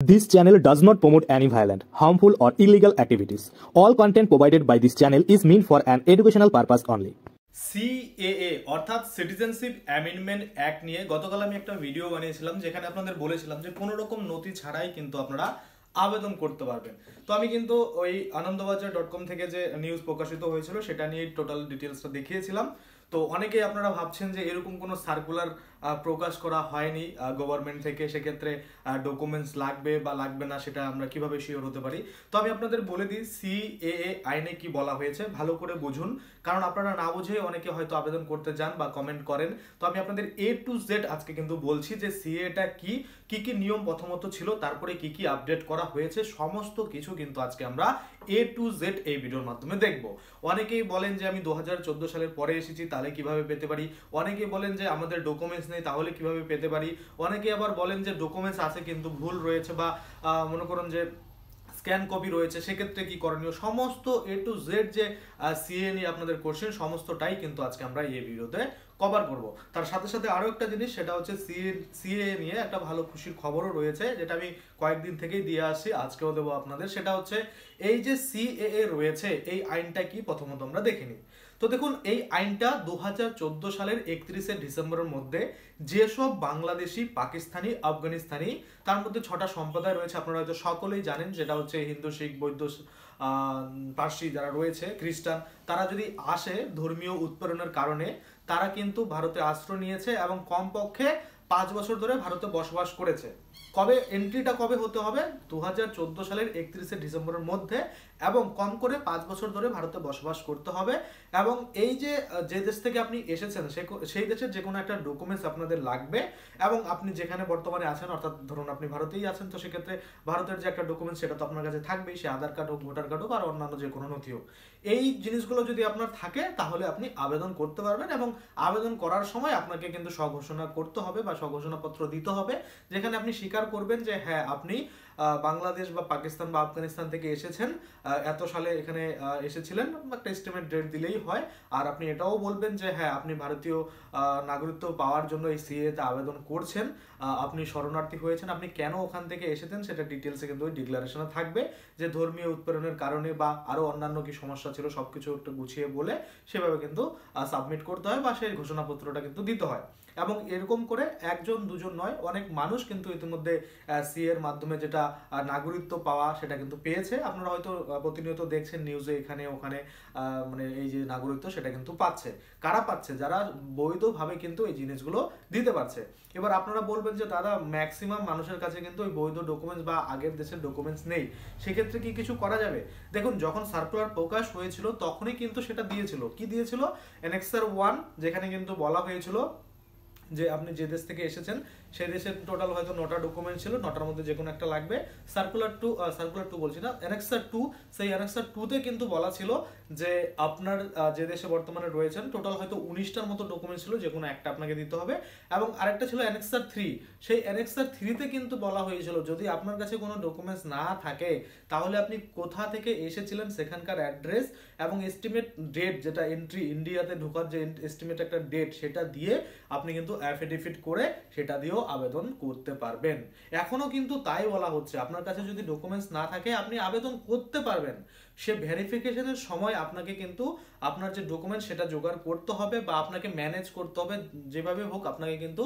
This channel does not promote any violent, harmful, or illegal activities. All content provided by this channel is meant for an educational purpose only. CAA অর্থাৎ citizenship amendment act নিয়ে গতকাল আমি একটা video বানিয়েছিলাম যেখানে আপনাদের বলেছিলাম যে কোনো রকম নথি ছাড়াই কিন্তু আপনারা আবেদন করতে পারবেন। তো আমি কিন্তু ওই আনন্দবাজার.com থেকে যে নিউজ প্রকাশিত হয়েছিল সেটা নিয়ে টোটাল ডিটেলসটা দেখিয়েছিলাম। তো অনেকেই আপনারা ভাবছেন যে এরকম কোনো সার্কুলার প্রকাশ করা হয়নি গভর্নমেন্ট থেকে, সেক্ষেত্রে ডকুমেন্টস লাগবে বা লাগবে না সেটা আমরা কিভাবে শিওর হতে পারি। তো আমি আপনাদের বলে দিই সিএএ আইনে কি বলা হয়েছে, ভালো করে বুঝুন, কারণ আপনারা না বুঝে অনেকে হয়তো আবেদন করতে যান বা কমেন্ট করেন। তো আমি আপনাদের A to Z আজকে কিন্তু বলছি যে সিএটা কি কি নিয়ম প্রথমত ছিল, তারপরে কি কি আপডেট করা হয়েছে, সমস্ত কিছু কিন্তু আজকে আমরা A to Z এই ভিডিওর মাধ্যমে দেখব। অনেকেই বলেন যে আমি 2014 সালের পরে এসেছি, তাহলে কিভাবে পেতে পারি। অনেকেই বলেন যে আমাদের ডকুমেন্টস নেই, তাহলে কিভাবে পেতে পারি। অনেকে আবার বলেন যে ডকুমেন্টস আছে কিন্তু ভুল রয়েছে বা মনে করুন যে স্ক্যান কপি রয়েছে, সেক্ষেত্রে কি করণীয়। সমস্ত A to Z যে সিএ নিয়ে আপনাদের কোশ্চেন সমস্তটাই কিন্তু আজকে আমরা এই ভিডিওতে কভার করব। তার সাথে সাথে আরো একটা জিনিস, সেটা হচ্ছে সিএ নিয়ে একটা ভালো খুশির খবরও রয়েছে, যেটা আমি কয়েকদিন থেকেই দিয়ে আসছি, আজকেও দেবো আপনাদের। সেটা হচ্ছে এই যে সিএএ রয়েছে, এই আইনটা কি প্রথমত আমরা দেখে নিই। তো দেখুন, এই আইনটা 2014 সালের 31শে ডিসেম্বরের মধ্যে যেসব বাংলাদেশি, পাকিস্তানি, আফগানিস্তানি, তার মধ্যে 6টা সম্প্রদায় রয়েছে, আপনারা হয়তো সকলেই জানেন, যেটা হচ্ছে হিন্দু, শিখ, বৌদ্ধ, পার্সি যারা রয়েছে, খ্রিস্টান, তারা যদি আসে ধর্মীয় উৎপীড়নের কারণে, তারা কিন্তু ভারতে আশ্রয় নিয়েছে এবং কমপক্ষে 5 বছর ধরে ভারতে বসবাস করেছে। কবে এন্ট্রিটা কবে হতে হবে? 2014 সালের 31শে ডিসেম্বরের মধ্যে, এবং কম করে 5 বছর ধরে ভারতে বসবাস করতে হবে। এবং এই যে দেশ থেকে আপনি এসেছেন সেই দেশের যে কোনো একটা ডকুমেন্টস আপনাদের লাগবে, এবং আপনি যেখানে বর্তমানে আছেন, অর্থাৎ ধরুন আপনি ভারতেই আছেন, তো সেক্ষেত্রে ভারতের যে একটা ডকুমেন্টস সেটা তো আপনার কাছে থাকবেই, সে আধার কার্ড হোক, ভোটার কার্ড হোক, আর অন্যান্য যে কোনো নথি হোক। এই জিনিসগুলো যদি আপনার থাকে তাহলে আপনি আবেদন করতে পারবেন, এবং আবেদন করার সময় আপনাকে কিন্তু স্বঘোষণা করতে হবে বা স্বঘোষণাপত্র দিতে হবে, যেখানে আপনি স্বীকার করবেন যে হ্যাঁ আপনি বাংলাদেশ বা পাকিস্তান বা আফগানিস্তান থেকে এসেছেন, এত সালে এখানে এসেছিলেন, একটা এস্টিমেট ডেট দিলেই হয়। আর আপনি এটাও বলবেন যে হ্যাঁ আপনি ভারতীয় নাগরিকত্ব পাওয়ার জন্য এই সিএতে আবেদন করছেন, আপনি শরণার্থী হয়েছেন, আপনি কেন ওখান থেকে এসেছেন সেটা ডিটেলসে কিন্তু ওই ডিক্লারেশনে থাকবে, যে ধর্মীয় উৎপীড়নের কারণে বা আরো অন্যান্য কি সমস্যা ছিল সবকিছু একটু গুছিয়ে বলে সেভাবে কিন্তু সাবমিট করতে হয় বা সেই ঘোষণাপত্রটা কিন্তু দিতে হয়। এবং এরকম করে একজন দুজন নয়, অনেক মানুষ কিন্তু ইতিমধ্যে সি এর মাধ্যমে যেটা নাগরিকত্ব পাওয়া সেটা কিন্তু পেয়েছে। আপনারা হয়তো প্রতিনিয়ত দেখছেন নিউজে, এখানে ওখানে মানে এই যে নাগরিকত্ব সেটা কিন্তু পাচ্ছে। কারা পাচ্ছে? যারা বৈধভাবে কিন্তু এই জিনিসগুলো দিতে পারছে। এবার আপনারা বলবেন যে দাদা ম্যাক্সিমাম মানুষের কাছে কিন্তু ওই বৈধ ডকুমেন্টস বা আগের দেশের ডকুমেন্টস নেই, সেক্ষেত্রে কি কিছু করা যাবে? দেখুন, যখন সার্কুলার প্রকাশ হয়েছিল তখনই কিন্তু সেটা দিয়েছিল। কি দিয়েছিল? অ্যানেক্সার 1, যেখানে কিন্তু বলা হয়েছিল যে আপনি যে দেশ থেকে এসেছেন সেই দেশের টোটাল হয়তো 9টা ডকুমেন্ট ছিল, 9টার মধ্যে যে কোনো একটা লাগবে। সার্কুলার টু বলছি না, অ্যানেক্সার 2, সেই অ্যানেক্সার 2তে কিন্তু বলা ছিল যে আপনার যে দেশে বর্তমানে রয়েছেন টোটাল হয়তো 19টার মতো ডকুমেন্ট ছিল, যে কোনো একটা আপনাকে দিতে হবে। এবং আরেকটা ছিল অ্যানেক্সার 3, সেই অ্যানেক্সার 3তে কিন্তু বলা হয়েছিল যদি আপনার কাছে কোনো ডকুমেন্টস না থাকে তাহলে আপনি কোথা থেকে এসেছিলেন সেখানকার অ্যাড্রেস এবং এস্টিমেট ডেট, যেটা এন্ট্রি ইন্ডিয়াতে ঢোকার যে এস্টিমেট একটা ডেট, সেটা দিয়ে আপনি কিন্তু অ্যাফিডেভিট করে সেটা দিয়েও আবেদন করতে পারবেন। এখনো কিন্তু তাই বলা হচ্ছে, আপনার কাছে যদি ডকুমেন্টস না থাকে আপনি আবেদন করতে পারবেন। সে ভেরিফিকেশনের সময় আপনাকে কিন্তু আপনার যে ডকুমেন্ট সেটা জোগাড় করতে হবে বা আপনাকে ম্যানেজ করতে হবে, যেভাবে হোক আপনাকে কিন্তু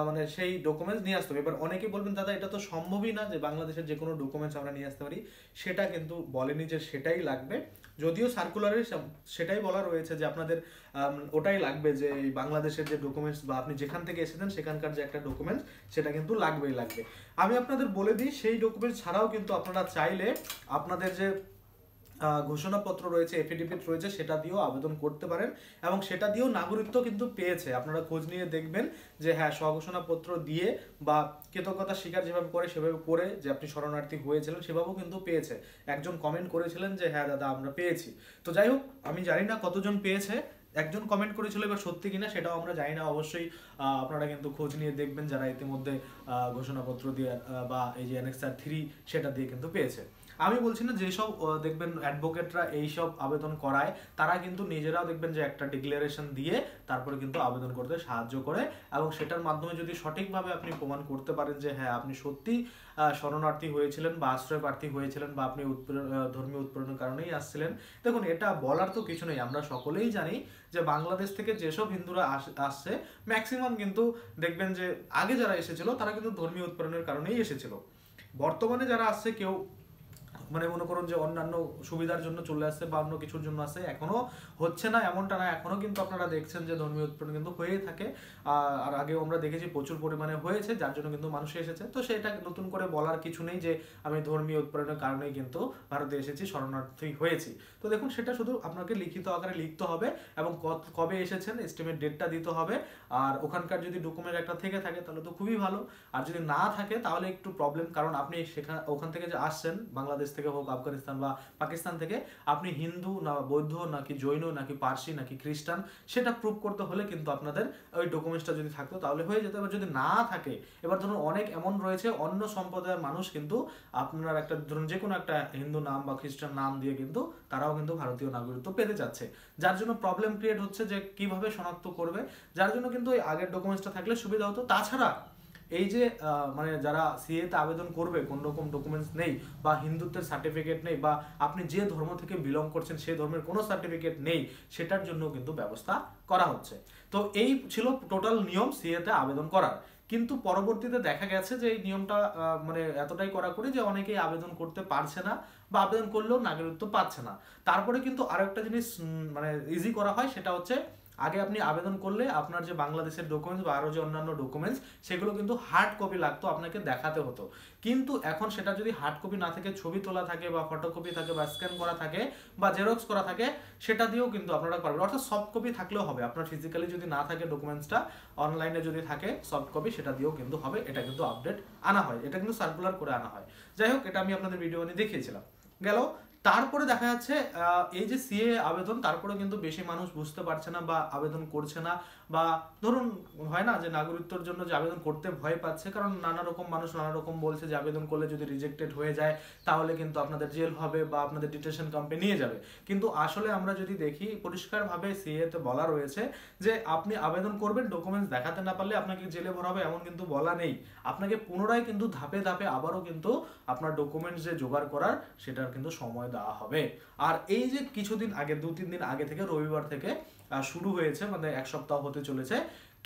মানে সেই ডকুমেন্টস নিয়ে আসতে হবে। এবার অনেকেই বলবেন দাদা এটা তো সম্ভবই না যে বাংলাদেশের যে কোনো ডকুমেন্টস আমরা নিয়ে আসতে পারি, সেটা কিন্তু বলেনি যে সেটাই লাগবে। যদিও সার্কুলারে সেটাই বলা রয়েছে যে আপনাদের ওটাই লাগবে, যে এই বাংলাদেশের যে ডকুমেন্টস বা আপনি যেখান থেকে এসেছেন সেখানকার যে একটা ডকুমেন্টস সেটা কিন্তু লাগবেই লাগবে। আমি আপনাদের বলে দিই, সেই ডকুমেন্টস ছাড়াও কিন্তু আপনারা চাইলে আপনাদের যে ঘোষণাপত্র রয়েছে, এফিডেভিট রয়েছে, সেটা দিয়েও আবেদন করতে পারেন, এবং সেটা দিয়েও নাগরিকত্ব কিন্তু পেয়েছে। আপনারা খোঁজ নিয়ে দেখবেন যে হ্যাঁ স্বঘোষণাপত্র দিয়ে বা কৃতজ্ঞতা স্বীকার যেভাবে করে সেভাবে করে যে আপনি শরণার্থী হয়েছিলেন সেভাবেও কিন্তু পেয়েছে। একজন কমেন্ট করেছিলেন যে হ্যাঁ দাদা আমরা পেয়েছি। তো যাই হোক, আমি জানি না কতজন পেয়েছে, একজন কমেন্ট করেছিল, এবার সত্যি কিনা সেটাও আমরা জানি না। অবশ্যই আপনারা কিন্তু খোঁজ নিয়ে দেখবেন যারা ইতিমধ্যে ঘোষণাপত্র দিয়ে বা এই যে অ্যানেক্সার 3 সেটা দিয়ে কিন্তু পেয়েছে। আমি বলছি না, যেসব দেখবেন অ্যাডভোকেটরা এইসব আবেদন করায় তারা কিন্তু নিজেরাও দেখবেন যে একটা ডিক্লারেশন দিয়ে তারপরে কিন্তু আবেদন করতে সাহায্য করে, এবং সেটার মাধ্যমে যদি সঠিকভাবে আপনি প্রমাণ করতে পারেন যে হ্যাঁ আপনি সত্যি শরণার্থী হয়েছিলেন বা আশ্রয় প্রার্থী হয়েছিলেন বা আপনি ধর্মীয় উৎপীড়নের কারণেই আসছিলেন। দেখুন, এটা বলার তো কিছু নেই, আমরা সকলেই জানি যে বাংলাদেশ থেকে যেসব হিন্দুরা আসছে ম্যাক্সিমাম কিন্তু দেখবেন যে আগে যারা এসেছিল তারা কিন্তু ধর্মীয় উৎপীড়নের কারণেই এসেছিল। বর্তমানে যারা আসছে কেউ মানে মনে করুন যে অন্যান্য সুবিধার জন্য চলে আসছে বা অন্য কিছুর জন্য আসছে, এখনো হচ্ছে না এমনটা না, এখনো কিন্তু আপনারা দেখছেন যে ধর্মীয় উৎপীড়ন কিন্তু হয়েই থাকে। আর আগেও আমরা দেখেছি প্রচুর পরিমাণে হয়েছে, যার জন্য কিন্তু মানুষ এসেছে। তো সেটা নতুন করে বলার কিছু নেই যে আমি ধর্মীয় উৎপীড়নের কারণেই কিন্তু ভারতে এসেছি, শরণার্থী হয়েছি। তো দেখুন, সেটা শুধু আপনাকে লিখিত আকারে লিখতে হবে এবং কবে এসেছেন এস্টিমেট ডেটটা দিতে হবে। আর ওখানকার যদি ডকুমেন্ট একটা থেকে থাকে তাহলে তো খুবই ভালো, আর যদি না থাকে তাহলে একটু প্রবলেম, কারণ আপনি ওখান থেকে যে আসছেন বাংলাদেশ থেকে হোক, আফগানিস্তান বা পাকিস্তান থেকে, আপনি হিন্দু না বৌদ্ধ নাকি জৈন নাকি পার্সি নাকি খ্রিস্টান সেটা প্রুভ করতে হলে কিন্তু আপনাদের ওই ডকুমেন্টসটা যদি থাকতো তাহলে হয়ে যেত। এবার যদি না থাকে, এবার ধরুন অনেক এমন রয়েছে অন্য সম্প্রদায়ের মানুষ কিন্তু আপনার একটা ধরুন যে কোনো একটা হিন্দু নাম বা খ্রিস্টান নাম দিয়ে কিন্তু তারাও কিন্তু ভারতীয় নাগরিকত্ব পেতে যাচ্ছে, যার জন্য প্রবলেম ক্রিয়েট হচ্ছে যে কিভাবে শনাক্ত করবে, যার জন্য কিন্তু ওই আগের ডকুমেন্টসটা থাকলে সুবিধা হতো। তাছাড়া এই যে মানে যারা সিএতে আবেদন করবে কোন রকম ডকুমেন্টস নেই বা হিন্দুত্বের সার্টিফিকেট নেই বা আপনি যে ধর্ম থেকে বিলং করছেন সেই ধর্মের কোনো সার্টিফিকেট নেই, সেটার জন্য কিন্তু ব্যবস্থা করা হচ্ছে। তো এই ছিল টোটাল নিয়ম সিএতে আবেদন করার। কিন্তু পরবর্তীতে দেখা গেছে যে এই নিয়মটা মানে এতটাই কড়াকড়ি যে অনেকেই আবেদন করতে পারছে না বা আবেদন করলেও নাগরিকত্ব পাচ্ছে না। তারপরে কিন্তু আরো একটা জিনিস মানে ইজি করা হয়, সেটা হচ্ছে আগে আপনি আবেদন করলে আপনার যে বাংলাদেশের ডকুমেন্টস বা আরো যে অন্যান্য ডকুমেন্টস সেগুলো কিন্তু হার্ড কপি লাগতো, আপনাকে দেখাতে হতো। কিন্তু এখন সেটা যদি হার্ড কপি না থাকে, ছবি তোলা থাকে বা ফটোকপি থাকে বা স্ক্যান করা থাকে বা জেরক্স করা থাকে, সেটা দিয়েও কিন্তু আপনারা পারবেন। অর্থাৎ সফট কপি থাকলেও হবে, আপনার ফিজিক্যালি যদি না থাকে ডকুমেন্টসটা, অনলাইনে যদি থাকে সফট কপি সেটা দিয়েও কিন্তু হবে। এটা কিন্তু আপডেট আনা হয়, এটা কিন্তু সার্কুলার করে আনা হয়। যাই হোক, এটা আমি আপনাদের ভিডিও বানিয়ে দেখিয়েছিলাম। গেল তারপরে দেখা যাচ্ছে এই যে সিএ আবেদন, তারপরে কিন্তু বেশি মানুষ বুঝতে পারছে না বা আবেদন করছে না, বা ধরুন হয় না যে নাগরিকত্বের জন্য যে আবেদন করতে ভয় পাচ্ছে, কারণ নানা রকম মানুষ নানা রকম বলছে যে আবেদন করলে যদি রিজেক্টেড হয়ে যায় তাহলে কিন্তু আপনাদের জেল হবে বা আপনাদের ডিটেনশন ক্যাম্পে নিয়ে যাবে। কিন্তু আসলে আমরা যদি দেখি পরিষ্কারভাবে সিএতে বলা রয়েছে যে আপনি আবেদন করবেন, ডকুমেন্টস দেখাতে না পারলে আপনাকে জেলে ভরা হবে এমন কিন্তু বলা নেই। আপনাকে পুনরায় কিন্তু ধাপে ধাপে আবারও কিন্তু আপনার ডকুমেন্টস যে জোগাড় করার সেটার কিন্তু সময় দেওয়া হবে। আর এই যে কিছুদিন আগে 2-3 দিন আগে থেকে রবিবার থেকে শুরু হয়েছে, মানে এক সপ্তাহ হতে চলেছে,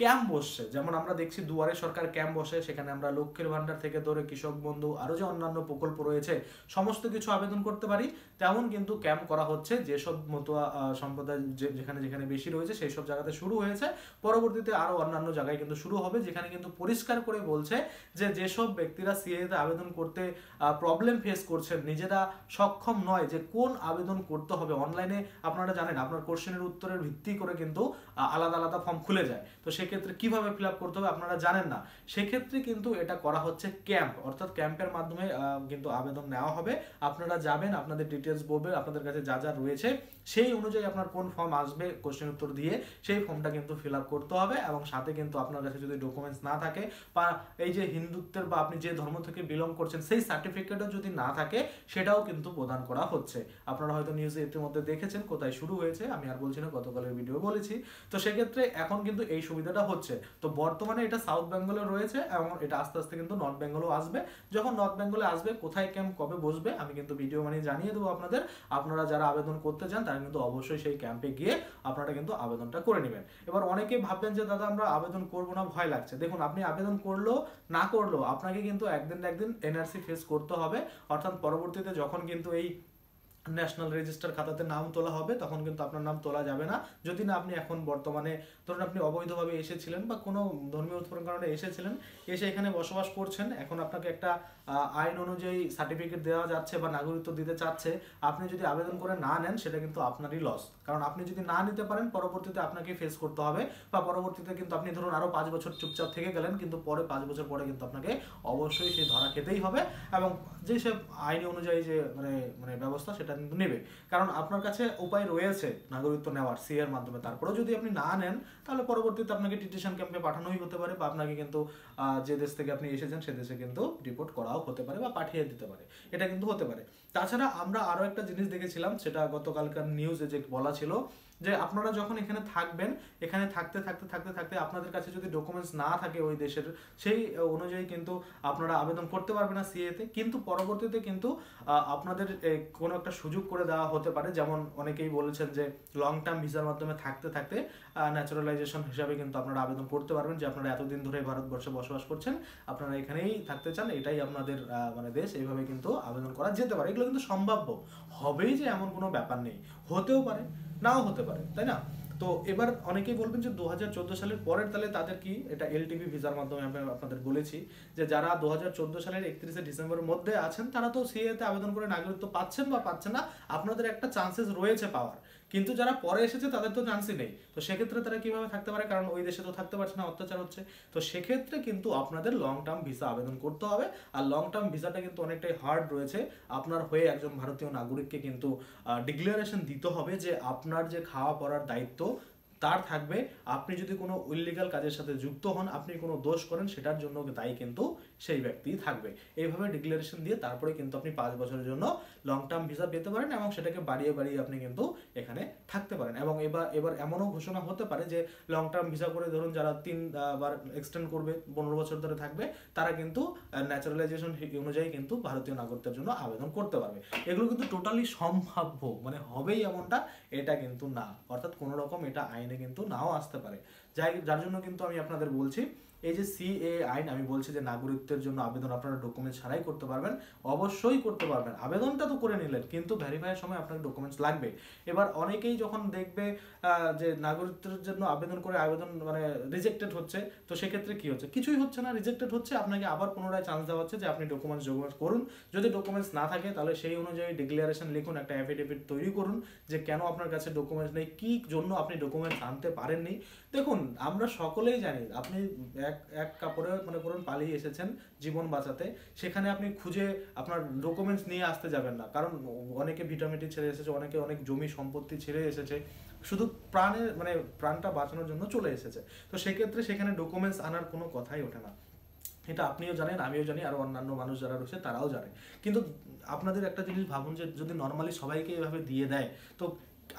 ক্যাম্প বসছে। যেমন আমরা দেখছি দুয়ারে সরকার ক্যাম্প বসে, সেখানে আমরা লক্ষ্মীর ভান্ডার থেকে ধরে কৃষক বন্ধু আরো যে অন্যান্য প্রকল্প রয়েছে সমস্ত কিছু আবেদন করতে পারি, তেমন কিন্তু ক্যাম্প করা হচ্ছে। যেসব মতুয়া সম্প্রদায় যেখানে যেখানে বেশি রয়েছে সেই সব জায়গাতে শুরু হয়েছে, পরবর্তীতে আরো অন্যান্য জায়গায় কিন্তু শুরু হবে, যেখানে কিন্তু পরিষ্কার করে বলছে যে যেসব ব্যক্তিরা সিএতে আবেদন করতে প্রবলেম ফেস করছেন, নিজেরা সক্ষম নয় যে কোন আবেদন করতে হবে। অনলাইনে আপনারা জানেন আপনার কোশ্চেনের উত্তরের ভিত্তি করে কিন্তু আলাদা আলাদা ফর্ম খুলে যায়, তো সেক্ষেত্রে কিভাবে ফিল আপ করতে হবে আপনারা জানেন না, সেক্ষেত্রে কিন্তু এটা করা হচ্ছে ক্যাম্প। অর্থাৎ ক্যাম্পের মাধ্যমে কিন্তু আবেদন নেওয়া হবে। আপনারা যাবেন, আপনাদের ডিটেলস বলবেন, আপনাদের কাছে যা যা রয়েছে সেই অনুযায়ী আপনার কোন ফর্ম আসবে কোশ্চেন উত্তর দিয়ে, সেই ফর্মটা কিন্তু ফিল আপ করতে হবে। এবং সাথে কিন্তু আপনার কাছে যদি ডকুমেন্টস না থাকে বা এই যে হিন্দুত্বের বা আপনি যে ধর্ম থেকে বিলং করছেন সেই সার্টিফিকেটও যদি না থাকে, সেটাও কিন্তু প্রদান করা হচ্ছে। আপনারা হয়তো নিউজে ইতিমধ্যে দেখেছেন কোথায় শুরু হয়েছে, আমি আর বলছি না, গতকালের ভিডিও বলেছি। তো সেক্ষেত্রে এখন কিন্তু এই সুবিধাটা হচ্ছে। তো বর্তমানে এটা সাউথ বেঙ্গলে রয়েছে এবং এটা আস্তে আস্তে কিন্তু নর্থ বেঙ্গলেও আসবে। যখন নর্থ বেঙ্গলে আসবে, কোথায় ক্যাম্প কবে বসবে আমি কিন্তু ভিডিও বানিয়ে জানিয়ে দেবো আপনাদের। আপনারা যারা আবেদন করতে চান তারা কিন্তু অবশ্যই সেই ক্যাম্পে গিয়ে আপনারা কিন্তু আবেদনটা করে নেবেন। এবার অনেকেই ভাববেন যে দাদা আমরা আবেদন করবো না, ভয় লাগছে। দেখুন, আপনি আবেদন করলো না করলো আপনাকে কিন্তু একদিন না একদিন এনআরসি ফেস করতে হবে। অর্থাৎ পরবর্তীতে যখন কিন্তু এই ন্যাশনাল রেজিস্টার খাতাতে নাম তোলা হবে তখন কিন্তু আপনার নাম তোলা যাবে না, যদি না আপনি এখন বর্তমানে ধরুন আপনি অবৈধভাবে এসেছিলেন বা কোনো ধর্মীয় উৎপীড়নের কারণে এসেছিলেন, এসে এখানে বসবাস করছেন, এখন আপনাকে একটা আইন অনুযায়ী সার্টিফিকেট দেওয়া যাচ্ছে বা নাগরিকত্ব দিতে চাচ্ছে, আপনি যদি আবেদন করে না নেন সেটা কিন্তু আপনারই লস। কারণ আপনি যদি না নিতে পারেন পরবর্তীতে আপনাকে ফেস করতে হবে, বা পরবর্তীতে কিন্তু আপনি ধরুন আরো 5 বছর চুপচাপ থেকে গেলেন, কিন্তু পরে 5 বছর পরে কিন্তু আপনাকে অবশ্যই সেই ধরা খেতেই হবে। এবং যেসব আইনি অনুযায়ী যে মানে ব্যবস্থা সেটা কিন্তু নেবে, কারণ আপনার কাছে উপায় রয়েছে নাগরিকত্ব নেওয়ার সি এর মাধ্যমে। তারপরেও যদি আপনি না নেন তাহলে পরবর্তীতে আপনাকে ডিটেনশন ক্যাম্পে পাঠানোই হতে পারে, বা আপনাকে কিন্তু যে দেশ থেকে আপনি এসেছেন সে দেশে কিন্তু রিপোর্ট করাও হতে পারে বা পাঠিয়ে দিতে পারে, এটা কিন্তু হতে পারে। তাছাড়া আমরা আরো একটা জিনিস দেখেছিলাম, সেটা গতকালকার নিউজে যে বলা ছিল যে আপনারা যখন এখানে থাকবেন, এখানে থাকতে থাকতে থাকতে থাকতে আপনাদের কাছে যদি ডকুমেন্টস না থাকে ওই দেশের, সেই অনুযায়ী কিন্তু আপনারা আবেদন করতে পারবেন না সিএতে। কিন্তু পরবর্তীতে কিন্তু আপনাদের কোনো একটা সুযোগ করে দেওয়া হতে পারে, যেমন অনেকেই বলেছেন যে লং টার্ম ভিসার মাধ্যমে থাকতে থাকতে ন্যাচারালাইজেশন হিসাবে কিন্তু আপনারা আবেদন করতে পারবেন, যে আপনারা এতদিন ধরে ভারতবর্ষে বসবাস করছেন, আপনারা এখানেই থাকতে চান, এটাই আপনাদের মানে দেশ, এইভাবে কিন্তু আবেদন করা যেতে পারে। এগুলো কিন্তু সম্ভাব্য, হবেই যে এমন কোনো ব্যাপার নেই, হতেও পারে নাও হতে পারে, তাই না? তো এবার অনেকেই বলবেন যে 2014 সালের পরের, তাহলে তাদের কি? এটা এলটিভি ভিসার মাধ্যমে আমি আপনাদের বলেছি যে যারা 2014 সালের 31শে ডিসেম্বরের মধ্যে আছেন তারা তো সিএতে আবেদন করে নাগরিকত্ব পাচ্ছেন বা পাচ্ছেন না, আপনাদের একটা চান্সেস রয়েছে পাওয়ার। কিন্তু যারা পরে এসেছে তাদের তো চান্সই নেই। তো সেক্ষেত্রে তারা কিভাবে থাকতে পারে? কারণ ওই দেশে তো থাকতে পারছে না, অত্যাচার হচ্ছে। তো সেক্ষেত্রে কিন্তু আপনাদের লং টার্ম ভিসা আবেদন করতে হবে। আর লং টার্ম ভিসাটা কিন্তু অনেকটাই হার্ড রয়েছে। আপনার হয়ে একজন ভারতীয় নাগরিককে কিন্তু ডিক্লারেশন দিতে হবে যে আপনার যে খাওয়া পড়ার দায়িত্ব তার থাকবে। আপনি যদি কোনো ইলিগাল কাজের সাথে যুক্ত হন, আপনি কোনো দোষ করেন, সেটার জন্য দায়ী কিন্তু সেই ব্যক্তিই থাকবে। এইভাবে ডিক্লারেশন দিয়ে তারপরে কিন্তু আপনি 5 বছরের জন্য লং টার্ম ভিসা পেতে পারেন, এবং সেটাকে বাড়িয়ে বাড়িয়ে আপনি কিন্তু এখানে থাকতে পারেন। এবং এবার এমনও ঘোষণা হতে পারে যে লং টার্ম ভিসা করে ধরুন যারা 3 বার এক্সটেন্ড করবে, 15 বছর ধরে থাকবে, তারা কিন্তু ন্যাচারালাইজেশন অনুযায়ী কিন্তু ভারতীয় নাগরিকত্বের জন্য আবেদন করতে পারবে। এগুলো কিন্তু টোটালি সম্ভাব্য, মানে হবেই এমনটা এটা কিন্তু না, অর্থাৎ কোনো রকম এটা আইনে কিন্তু নাও আসতে পারে। যার জন্য কিন্তু আমি আপনাদের বলছি, এই যে সিএ আইন, আমি বলছি যে নাগরিকত্বের জন্য আবেদন আপনারা ডকুমেন্টস ছাড়াই করতে পারবেন, অবশ্যই করতে পারবেন। আবেদনটা তো করে নিলেন, কিন্তু ভেরিফাইয়ের সময় আপনার ডকুমেন্টস লাগবে। এবার অনেকেই যখন দেখবে যে নাগরিকত্বের জন্য আবেদন করে আবেদন মানে রিজেক্টেড হচ্ছে, তো সেক্ষেত্রে কি হচ্ছে? কিছুই হচ্ছে না, রিজেক্টেড হচ্ছে, আপনাকে আবার পুনরায় চান্স দেওয়া হচ্ছে যে আপনি ডকুমেন্টস জোগাড় করুন। যদি ডকুমেন্টস না থাকে তাহলে সেই অনুযায়ী ডিক্লারেশন লিখুন, একটা অ্যাফিডেভিট তৈরি করুন যে কেন আপনার কাছে ডকুমেন্টস নেই, কি জন্য আপনি ডকুমেন্টস আনতে পারেননি। দেখুন, আমরা সকলেই জানি, আপনি এক কাপড়ে মনে করুন পালিয়ে এসেছেন জীবন বাঁচাতে, সেখানে আপনি খুঁজে আপনার ডকুমেন্টস নিয়ে আসতে যাবেন না, কারণ অনেকে ভিটামিটি ছেড়ে এসেছে, অনেকে অনেক জমি সম্পত্তি ছেড়ে এসেছে, শুধু প্রাণটা বাঁচানোর জন্য চলে এসেছে। তো সেক্ষেত্রে সেখানে ডকুমেন্টস আনার কোনো কথাই ওঠে না। এটা আপনিও জানেন, আমিও জানি, আর অন্যান্য মানুষ যারা রয়েছে তারাও জানে। কিন্তু আপনাদের একটা জিনিস ভাবুন, যে যদি নর্মালি সবাইকে এভাবে দিয়ে দেয়, তো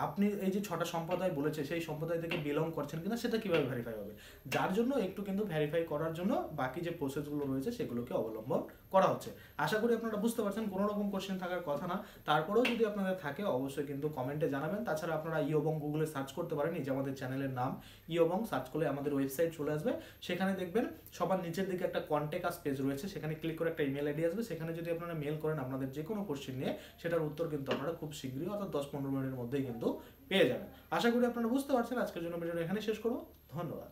আপনি এই যে 6টা সম্প্রদায় বলেছে, সেই সম্প্রদায় থেকে বিলং করছেন কিনা সেটা কিভাবে ভেরিফাই হবে? যার জন্য একটু কিন্তু ভেরিফাই করার জন্য বাকি যে প্রসেসগুলো রয়েছে সেগুলোকে অবলম্বন করা হচ্ছে। আশা করি আপনারা বুঝতে পারছেন, কোনো রকম কোশ্চেন থাকার কথা না। তারপরেও যদি আপনাদের থাকে অবশ্যই কিন্তু কমেন্টে জানাবেন। তাছাড়া আপনারা ইয়োবং গুগলে সার্চ করতে পারেন, এই যে আমাদের চ্যানেলের নাম ইয়োবং, সার্চ করলে আমাদের ওয়েবসাইট চলে আসবে। সেখানে দেখবেন সবার নিচের দিকে একটা কন্ট্যাক্ট আস পেজ রয়েছে, সেখানে ক্লিক করে একটা ইমেল আইডি আসবে। সেখানে যদি আপনারা মেল করেন আপনাদের যে কোনো কোশ্চেন নিয়ে, সেটার উত্তর কিন্তু আপনারা খুব শীঘ্রই, অর্থাৎ 10-15 মিনিটের মধ্যেই কিন্তু পেয়ে যাবেন। আশা করি আপনারা বুঝতে পারছেন। আজকের জন্য ভিডিওটা এখানে শেষ করব। ধন্যবাদ।